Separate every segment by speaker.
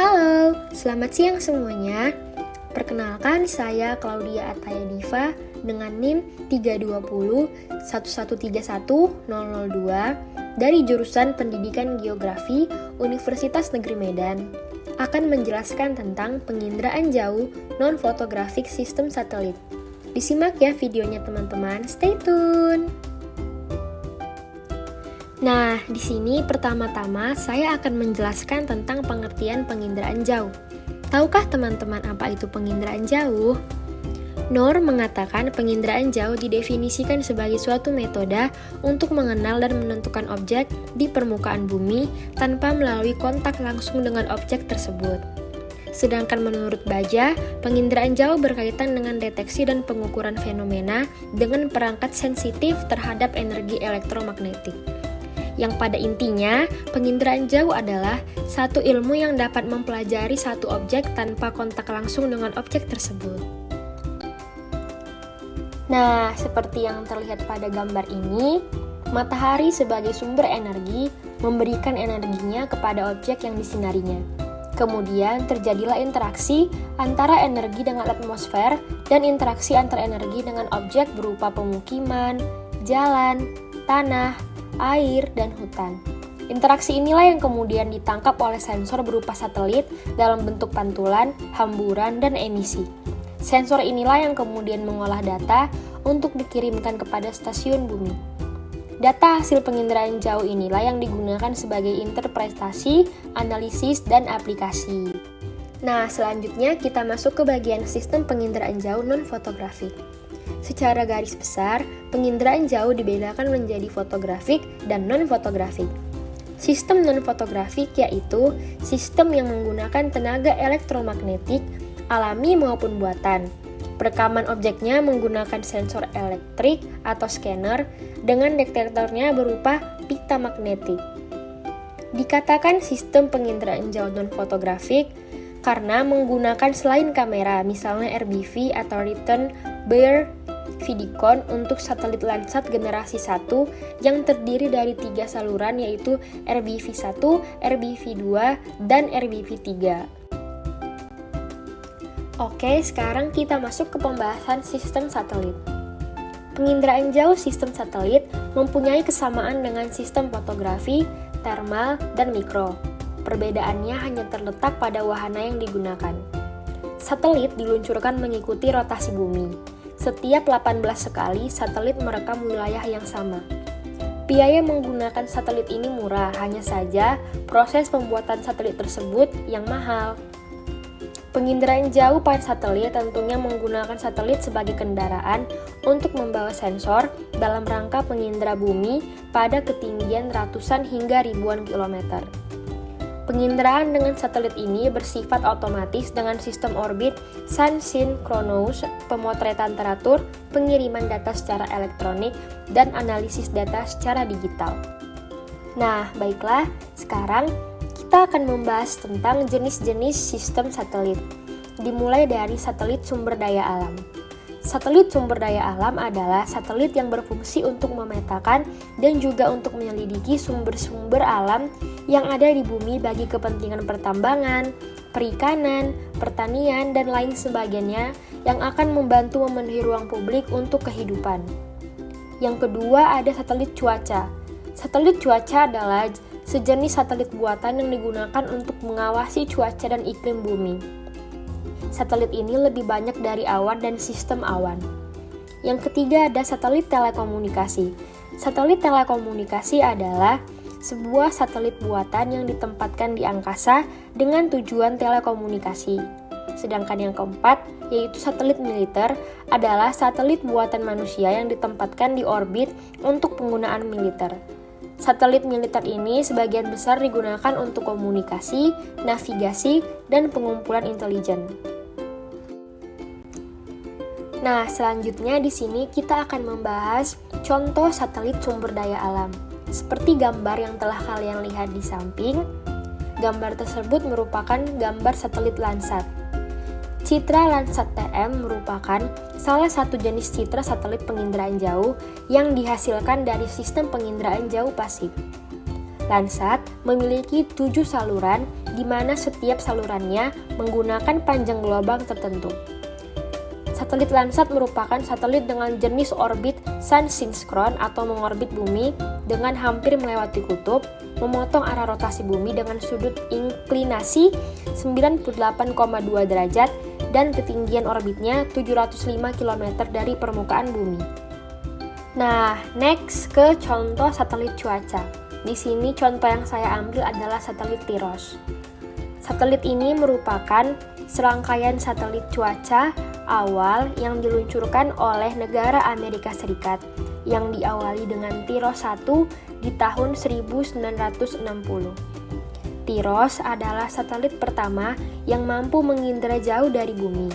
Speaker 1: Halo, selamat siang semuanya. Perkenalkan, saya Claudia Ataya Diva dengan NIM 320-1131002 dari jurusan Pendidikan Geografi Universitas Negeri Medan, akan menjelaskan tentang penginderaan jauh non-photographic sistem satelit. Disimak ya videonya teman-teman, stay tune! Nah, di sini pertama-tama saya akan menjelaskan tentang pengertian penginderaan jauh. Tahukah teman-teman apa itu penginderaan jauh? Noor mengatakan penginderaan jauh didefinisikan sebagai suatu metode untuk mengenal dan menentukan objek di permukaan bumi tanpa melalui kontak langsung dengan objek tersebut. Sedangkan menurut Baja, penginderaan jauh berkaitan dengan deteksi dan pengukuran fenomena dengan perangkat sensitif terhadap energi elektromagnetik. Yang pada intinya, penginderaan jauh adalah satu ilmu yang dapat mempelajari satu objek tanpa kontak langsung dengan objek tersebut. Nah, seperti yang terlihat pada gambar ini, matahari sebagai sumber energi memberikan energinya kepada objek yang disinarinya. Kemudian terjadilah interaksi antara energi dengan atmosfer dan interaksi antar energi dengan objek berupa pemukiman, jalan, tanah, air, dan hutan. Interaksi inilah yang kemudian ditangkap oleh sensor berupa satelit dalam bentuk pantulan, hamburan, dan emisi. Sensor inilah yang kemudian mengolah data untuk dikirimkan kepada stasiun bumi. Data hasil penginderaan jauh inilah yang digunakan sebagai interpretasi, analisis, dan aplikasi. Nah, selanjutnya kita masuk ke bagian sistem penginderaan jauh non-fotografik. Secara garis besar, penginderaan jauh dibedakan menjadi fotografik dan non-fotografik. Sistem non-fotografik yaitu sistem yang menggunakan tenaga elektromagnetik, alami maupun buatan. Perekaman objeknya menggunakan sensor elektrik atau scanner dengan detektornya berupa pita magnetik. Dikatakan sistem penginderaan jauh non-fotografik karena menggunakan selain kamera, misalnya RBV atau Return Bear Vidicon untuk satelit Landsat generasi 1 yang terdiri dari 3 saluran yaitu RBV1, RBV2, dan RBV3. Oke, sekarang kita masuk ke pembahasan sistem satelit. Penginderaan jauh sistem satelit mempunyai kesamaan dengan sistem fotografi, thermal, dan mikro. Perbedaannya hanya terletak pada wahana yang digunakan. Satelit diluncurkan mengikuti rotasi bumi. Setiap 18 sekali, satelit merekam wilayah yang sama. Biaya menggunakan satelit ini murah, hanya saja proses pembuatan satelit tersebut yang mahal. Penginderaan jauh pada satelit tentunya menggunakan satelit sebagai kendaraan untuk membawa sensor dalam rangka mengindera bumi pada ketinggian ratusan hingga ribuan kilometer. Penginderaan dengan satelit ini bersifat otomatis dengan sistem orbit sun-synchronous, pemotretan teratur, pengiriman data secara elektronik, dan analisis data secara digital. Nah, baiklah, sekarang kita akan membahas tentang jenis-jenis sistem satelit. Dimulai dari satelit sumber daya alam. Satelit sumber daya alam adalah satelit yang berfungsi untuk memetakan dan juga untuk menyelidiki sumber-sumber alam yang ada di bumi bagi kepentingan pertambangan, perikanan, pertanian, dan lain sebagainya yang akan membantu memenuhi ruang publik untuk kehidupan. Yang kedua ada satelit cuaca. Satelit cuaca adalah sejenis satelit buatan yang digunakan untuk mengawasi cuaca dan iklim bumi. Satelit ini lebih banyak dari awan dan sistem awan. Yang ketiga ada satelit telekomunikasi. Satelit telekomunikasi adalah sebuah satelit buatan yang ditempatkan di angkasa dengan tujuan telekomunikasi. Sedangkan yang keempat, yaitu satelit militer, adalah satelit buatan manusia yang ditempatkan di orbit untuk penggunaan militer. Satelit militer ini sebagian besar digunakan untuk komunikasi, navigasi, dan pengumpulan intelijen. Nah, selanjutnya di sini kita akan membahas contoh satelit sumber daya alam. Seperti gambar yang telah kalian lihat di samping, gambar tersebut merupakan gambar satelit Landsat. Citra Landsat TM merupakan salah satu jenis citra satelit penginderaan jauh yang dihasilkan dari sistem penginderaan jauh pasif. Landsat memiliki 7 saluran di mana setiap salurannya menggunakan panjang gelombang tertentu. Satelit Landsat merupakan satelit dengan jenis orbit sun-synchron atau mengorbit bumi dengan hampir melewati kutub, memotong arah rotasi bumi dengan sudut inklinasi 98,2 derajat dan ketinggian orbitnya 705 km dari permukaan bumi. Nah, next ke contoh satelit cuaca. Di sini contoh yang saya ambil adalah satelit TIROS. Satelit ini merupakan serangkaian satelit cuaca awal yang diluncurkan oleh negara Amerika Serikat yang diawali dengan TIROS-1 di tahun 1960. TIROS adalah satelit pertama yang mampu mengindra jauh dari bumi,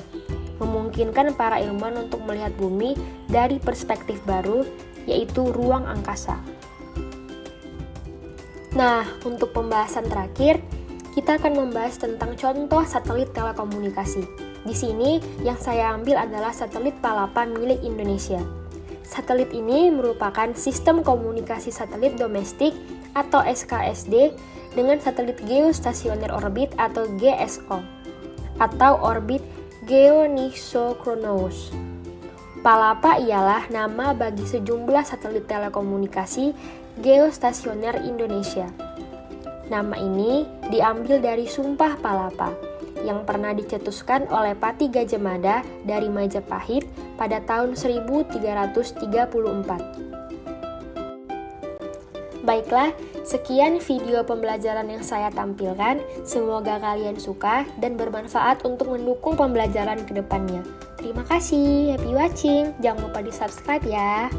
Speaker 1: memungkinkan para ilmuwan untuk melihat bumi dari perspektif baru, yaitu ruang angkasa. Nah, untuk pembahasan terakhir, kita akan membahas tentang contoh satelit telekomunikasi. Di sini, yang saya ambil adalah satelit Palapa milik Indonesia. Satelit ini merupakan sistem komunikasi satelit domestik atau SKSD dengan satelit geostasioner orbit atau GSO, atau orbit geonisokronos. Palapa ialah nama bagi sejumlah satelit telekomunikasi geostasioner Indonesia. Nama ini diambil dari Sumpah Palapa yang pernah dicetuskan oleh Pati Gajah Mada dari Majapahit pada tahun 1334. Baiklah, sekian video pembelajaran yang saya tampilkan. Semoga kalian suka dan bermanfaat untuk mendukung pembelajaran ke depannya. Terima kasih, happy watching. Jangan lupa di-subscribe ya.